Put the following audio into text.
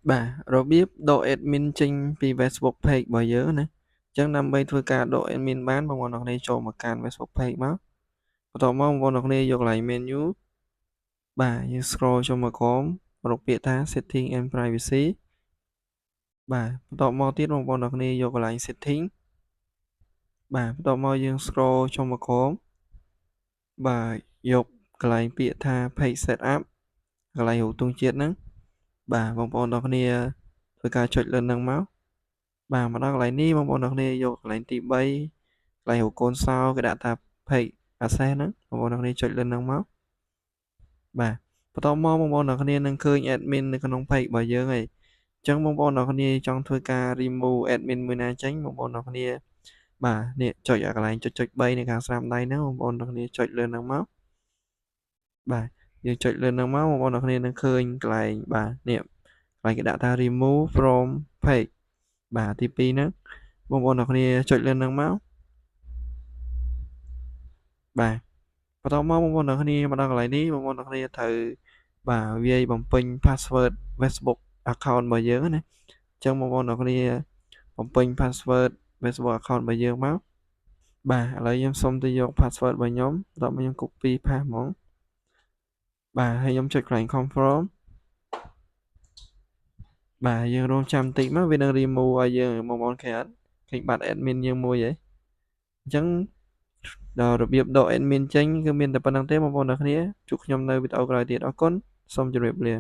បាទរបៀបដក admin ចេញពី Facebook Page របស់យើងណាអញ្ចឹងដើម្បីធ្វើការដក admin បានបងប្អូនទាំងគ្នាចូលមកកាន់ Facebook Page មកបន្ទាប់មកបងប្អូនទាំងគ្នាយកកន្លែង menu បាទយើង scroll ចូលមកក្រោមរកពាក្យថា setting and privacy បាទបន្ទាប់មកទៀតបងប្អូនទាំងគ្នាយកកន្លែង setting បាទបន្ទាប់មកយើង scroll ចូលមកក្រោមបាទយកកន្លែងពាក្យថា page setup កន្លែងរូបទង់ជាតិហ្នឹងបាទបងប្អូនទាំងគ្នាធ្វើការចុចលើហ្នឹងមកបាទមកដល់កន្លែងនេះបងប្អូនទាំងគ្នាយកកន្លែងទី3កន្លែងរូបកូនសោគេដាក់ថា page access ហ្នឹងបងប្អូនទាំងគ្នាចុចលើហ្នឹងមកបាទបន្ទាប់មកបងប្អូនទាំងគ្នានឹងឃើញ admin នៅក្នុង page របស់យើងហើយអញ្ចឹងបងប្អូនទាំងគ្នាចង់ធ្វើការ remove admin មួយណាចេញបងប្អូនទាំងគ្នាបាទនេះចុចកន្លែងចុច3នៅខាងស្នាមដៃហ្នឹងបងប្អូនទាំងគ្នាចុចលើហ្នឹងមកបាទយើងចុចលើហ្នឹងមកបងប្អូនទាំងគ្នានឹងឃើញកន្លែងបាទនេះកន្លែងគេដាក់ថា remove from page បាទទី2ហ្នឹងបងប្អូនទាំងគ្នាចុចលើហ្នឹងមកបាទបន្ទាប់មកបងប្អូនទាំងគ្នាមកដល់កន្លែងនេះបងប្អូនទាំងគ្នាត្រូវបាទវាយបំពេញ password Facebook account របស់យើងណាអញ្ចឹងបងប្អូនទាំងគ្នាបំពេញ password Facebook account របស់យើងមកបាទឥឡូវខ្ញុំសុំទៅយក password របស់ខ្ញុំបន្ទាប់មកខ្ញុំ copy paste ហ្មងបាទហើយខ្ញុំចុចកន្លែង confirm បាទយើងរងចាំបន្តិចមកវានឹង remove ឲ្យយើងបងប្អូនឃើញអត់ឃើញបាត់ admin យើងមួយហ៎អញ្ចឹងដល់របៀបដក admin ចេញគឺមានតែប៉ុណ្្នឹងទេបងប្អូនទាំងគ្នាជួបខ្ញុំនៅវីដេអូក្រោយទៀតអរគុណសូមជម្រាបលា